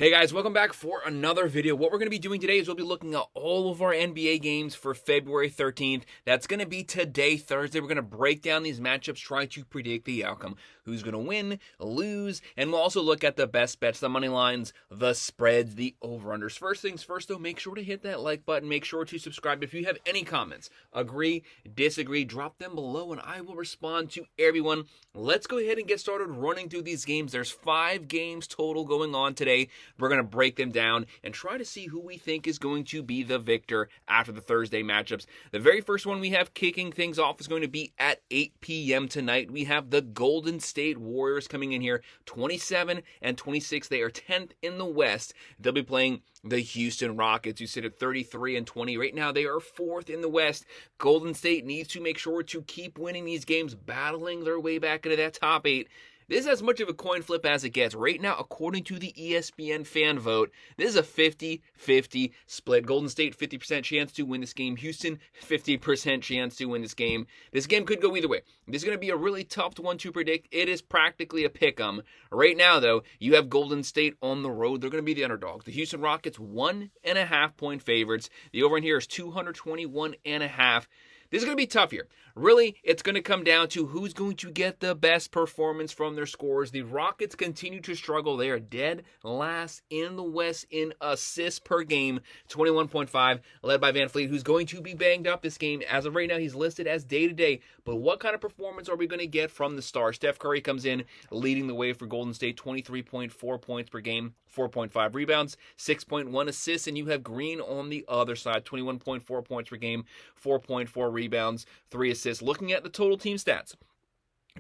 Hey guys, welcome back for another video. What we're going to be doing today is we'll be looking at all of our NBA games for February 13th. That's going to be today, Thursday. We're going to break down these matchups, try to predict the outcome, who's going to win, lose, and we'll also look at the best bets, the money lines, the spreads, the over-unders. First things first, though, make sure to hit that like button. Make sure to subscribe. If you have any comments, agree, disagree, drop them below, and I will respond to everyone. Let's go ahead and get started running through these games. There's 5 games total going on today. We're going to break them down and try to see who we think is going to be the victor after the Thursday matchups. The very first one we have kicking things off is going to be at 8 p.m. tonight. We have the Golden State Warriors coming in here, 27 and 26. They are 10th in the West. They'll be playing the Houston Rockets, who sit at 33 and 20. Right now, they are 4th in the West. Golden State needs to make sure to keep winning these games, battling their way back into that top 8. This is as much of a coin flip as it gets. Right now, according to the ESPN fan vote, this is a 50-50 split. Golden State, 50% chance to win this game. Houston, 50% chance to win this game. This game could go either way. This is going to be a really tough one to predict. It is practically a pick-em. Right now, though, you have Golden State on the road. They're going to be the underdogs. The Houston Rockets, 1.5-point favorites. The over in here is 221.5. This is going to be tough here. Really, it's going to come down to who's going to get the best performance from their scorers. The Rockets continue to struggle. They are dead last in the West in assists per game, 21.5, led by Van Fleet, who's going to be banged up this game. As of right now, he's listed as day-to-day. But what kind of performance are we going to get from the star? Steph Curry comes in, leading the way for Golden State, 23.4 points per game, 4.5 rebounds, 6.1 assists, and you have Green on the other side, 21.4 points per game, 4.4 rebounds, 3 assists. Looking at the total team stats,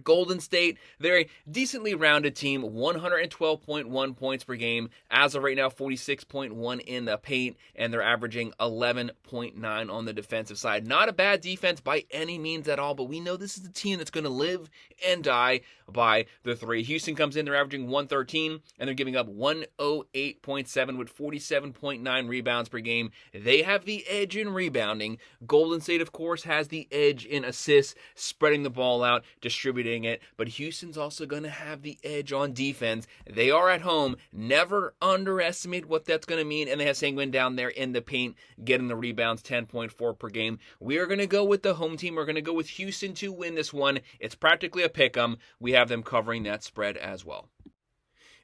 Golden State, they're a decently rounded team, 112.1 points per game. As of right now, 46.1 in the paint, and they're averaging 11.9 on the defensive side. Not a bad defense by any means at all, but we know this is the team that's going to live and die by the 3. Houston comes in, they're averaging 113, and they're giving up 108.7 with 47.9 rebounds per game. They have the edge in rebounding. Golden State, of course, has the edge in assists, spreading the ball out, distributing it, but Houston's also going to have the edge on defense. They are at home. Never underestimate what that's going to mean, and they have Sanguine down there in the paint, getting the rebounds, 10.4 per game. We are going to go with the home team. We're going to go with Houston to win this one. It's practically a pick-em. We have them covering that spread as well.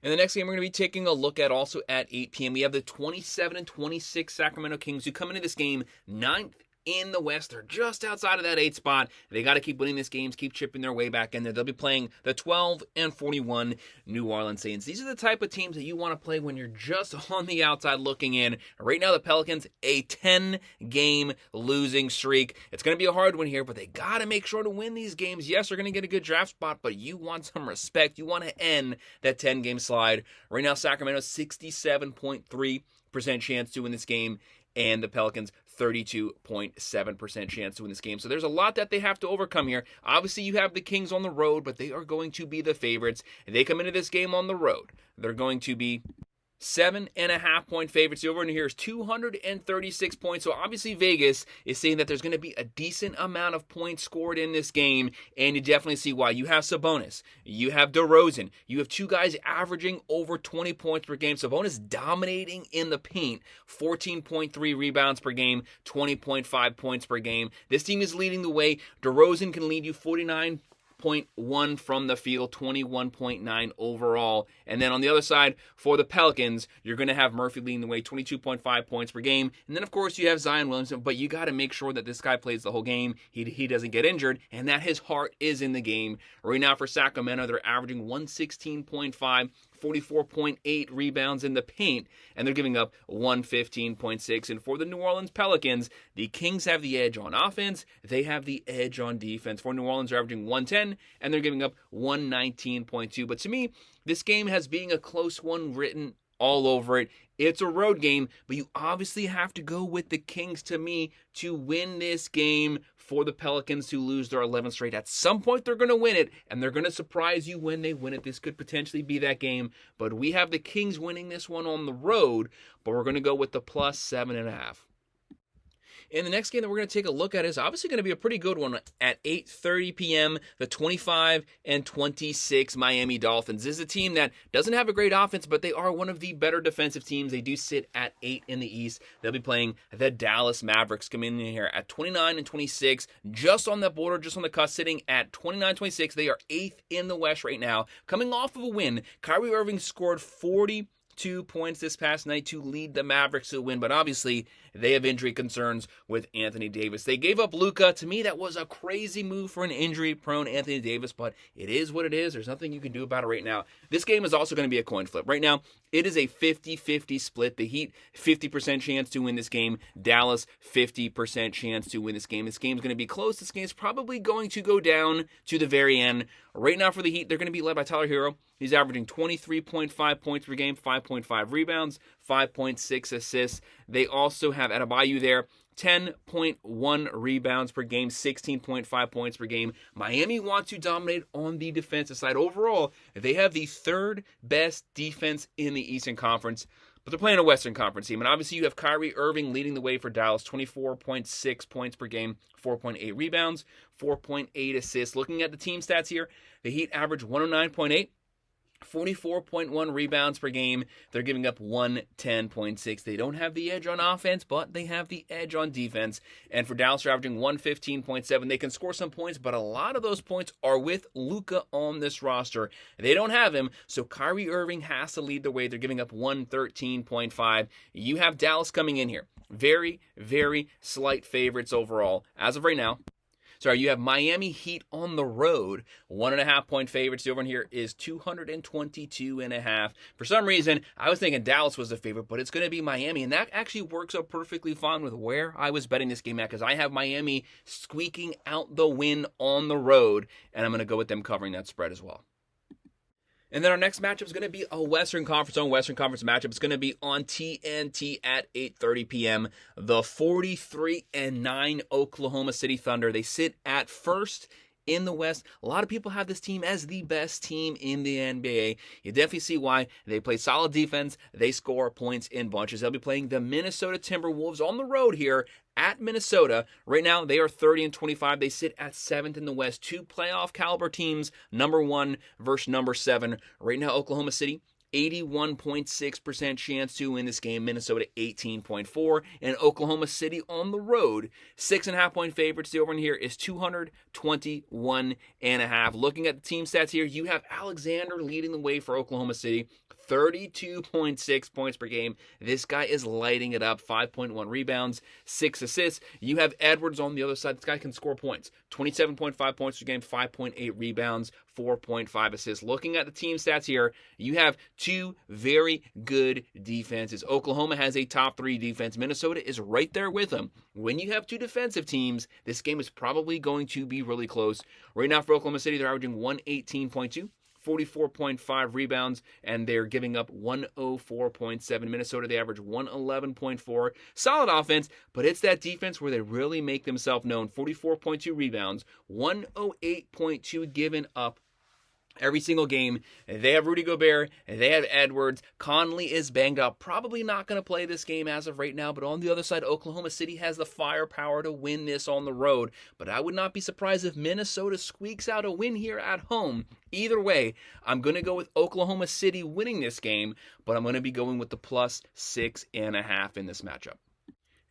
And the next game we're going to be taking a look at also at 8 p.m. We have the 27 and 26 Sacramento Kings, who come into this game 9th in the West. They're just outside of that 8 spot. They got to keep winning these games, keep chipping their way back in there. They'll be playing the 12 and 41 New Orleans Saints. These are the type of teams that you want to play when you're just on the outside looking in. Right now, the Pelicans, a 10-game losing streak. It's going to be a hard one here, but they got to make sure to win these games. Yes, they're going to get a good draft spot, but you want some respect. You want to end that 10-game slide. Right now, Sacramento, 67.3% chance to win this game, and the Pelicans 32.7% chance to win this game. So there's a lot that they have to overcome here. Obviously, you have the Kings on the road, but they are going to be the favorites. They come into this game on the road. They're going to be 7.5-point favorites. The over in here is 236 points. So obviously Vegas is saying that there's going to be a decent amount of points scored in this game, and you definitely see why. You have Sabonis, you have DeRozan, you have 2 guys averaging over 20 points per game. Sabonis dominating in the paint, 14.3 rebounds per game, 20.5 points per game. This team is leading the way. DeRozan can lead you 49.1 from the field, 21.9 overall. And then on the other side, for the Pelicans, you're going to have Murphy leading the way, 22.5 points per game. And then, of course, you have Zion Williamson, but you got to make sure that this guy plays the whole game. He doesn't get injured, and that his heart is in the game. Right now for Sacramento, they're averaging 116.5, 44.8 rebounds in the paint, and they're giving up 115.6. And for the New Orleans Pelicans, the Kings have the edge on offense. They have the edge on defense. For New Orleans, they're averaging 110, and they're giving up 119.2. But to me, this game has being a close one written all over it. It's a road game, but you obviously have to go with the Kings, to me, to win this game for the Pelicans to lose their 11th straight. At some point, they're going to win it, and they're going to surprise you when they win it. This could potentially be that game, but we have the Kings winning this one on the road, but we're going to go with the plus 7.5. And the next game that we're going to take a look at is obviously going to be a pretty good one at 8:30 p.m. The 25-26 Miami Dolphins. This is a team that doesn't have a great offense, but they are one of the better defensive teams. They do sit at 8 in the East. They'll be playing the Dallas Mavericks, coming in here at 29-26, just on the border, just on the cusp, sitting at 29-26. They are 8th in the West right now, coming off of a win. Kyrie Irving scored 42 points this past night to lead the Mavericks to a win, but obviously they have injury concerns with Anthony Davis. They gave up Luka. To me, that was a crazy move for an injury-prone Anthony Davis, but it is what it is. There's nothing you can do about it right now. This game is also going to be a coin flip. Right now, it is a 50-50 split. The Heat, 50% chance to win this game. Dallas, 50% chance to win this game. This game is going to be close. This game is probably going to go down to the very end. Right now for the Heat, they're going to be led by Tyler Hero. He's averaging 23.5 points per game, 5.5 rebounds, 5.6 assists. They also have Adebayo there, 10.1 rebounds per game, 16.5 points per game. Miami wants to dominate on the defensive side. Overall, they have the third best defense in the Eastern Conference, but they're playing a Western Conference team. And obviously you have Kyrie Irving leading the way for Dallas, 24.6 points per game, 4.8 rebounds, 4.8 assists. Looking at the team stats here, the Heat average 109.8. 44.1 rebounds per game. They're giving up 110.6. They don't have the edge on offense, but they have the edge on defense. And for Dallas, they're averaging 115.7. They can score some points, but a lot of those points are with Luka on this roster. They don't have him, so Kyrie Irving has to lead the way. They're giving up 113.5. You have Dallas coming in here. Very, very slight favorites overall as of right now. Sorry, you have Miami Heat on the road, 1.5 point favorites. The over here is 222.5. For some reason, I was thinking Dallas was the favorite, but it's going to be Miami, and that actually works out perfectly fine with where I was betting this game at, because I have Miami squeaking out the win on the road, and I'm going to go with them covering that spread as well. And then our next matchup is going to be a Western Conference matchup. It's going to be on TNT at 8:30 p.m. The 43-9 Oklahoma City Thunder. They sit at first in the West. A lot of people have this team as the best team in the NBA. You definitely see why. They play solid defense. They score points in bunches. They'll be playing the Minnesota Timberwolves on the road here at Minnesota. Right now, they are 30-25. They sit at 7th in the West. Two playoff caliber teams, number 1 versus number 7. Right now, Oklahoma City, 81.6% chance to win this game. Minnesota 18.4%. And Oklahoma City on the road, 6.5 point favorites. The over in here is 221.5. Looking at the team stats here, you have Alexander leading the way for Oklahoma City. 32.6 points per game. This guy is lighting it up. 5.1 rebounds, 6 assists. You have Edwards on the other side. This guy can score points. 27.5 points per game, 5.8 rebounds, 4.5 assists. Looking at the team stats here, you have two very good defenses. Oklahoma has a top 3 defense. Minnesota is right there with them. When you have two defensive teams, this game is probably going to be really close. Right now for Oklahoma City, they're averaging 118.2. 44.5 rebounds, and they're giving up 104.7. Minnesota, they average 111.4. Solid offense, but it's that defense where they really make themselves known. 44.2 rebounds, 108.2 given up every single game. They have Rudy Gobert, they have Edwards. Conley is banged up. Probably not going to play this game as of right now, but on the other side, Oklahoma City has the firepower to win this on the road. But I would not be surprised if Minnesota squeaks out a win here at home. Either way, I'm going to go with Oklahoma City winning this game, but I'm going to be going with the plus 6.5 in this matchup.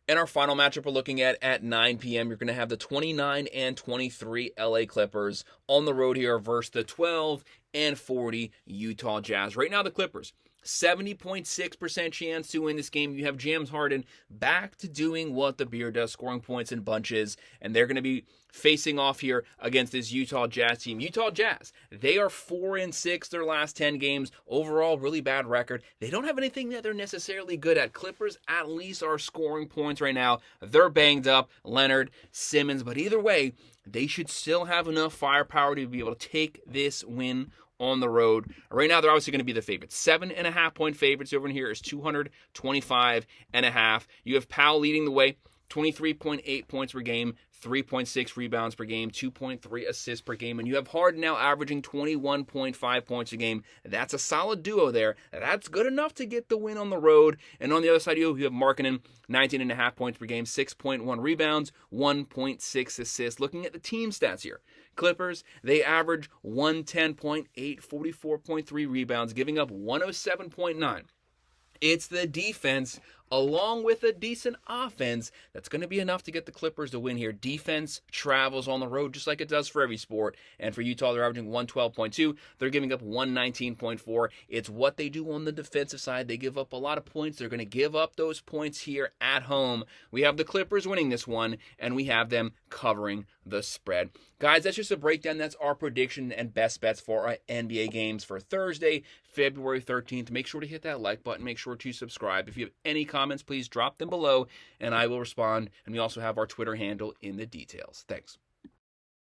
And our final matchup we're looking at 9 p.m., you're going to have the 29-23 LA Clippers on the road here versus the 12-40 Utah Jazz. Right now, the Clippers, 70.6% chance to win this game. You have James Harden back to doing what the Beard does, scoring points in bunches, and they're going to be facing off here against this Utah Jazz team. Utah Jazz, they are 4-6 their last 10 games. Overall, really bad record. They don't have anything that they're necessarily good at. Clippers at least are scoring points right now. They're banged up, Leonard, Simmons, but either way, they should still have enough firepower to be able to take this win on the road. Right now, they're obviously going to be the favorites. 7.5 point favorites over in here is 225.5. You have Powell leading the way, 23.8 points per game, 3.6 rebounds per game, 2.3 assists per game, and you have Harden now averaging 21.5 points a game. That's a solid duo there. That's good enough to get the win on the road. And on the other side, you have Markkanen, 19.5 points per game, 6.1 rebounds, 1.6 assists. Looking at the team stats here, Clippers, they average 110.8, 44.3 rebounds, giving up 107.9. It's the defense, along with a decent offense, that's going to be enough to get the Clippers to win here. Defense travels on the road just like it does for every sport. And for Utah, they're averaging 112.2. They're giving up 119.4. It's what they do on the defensive side. They give up a lot of points. They're going to give up those points here at home. We have the Clippers winning this one, and we have them covering the spread. Guys, that's just a breakdown. That's our prediction and best bets for our NBA games for Thursday, February 13th. Make sure to hit that like button. Make sure to subscribe. If you have any comments, please drop them below, and I will respond. And we also have our Twitter handle in the details. Thanks.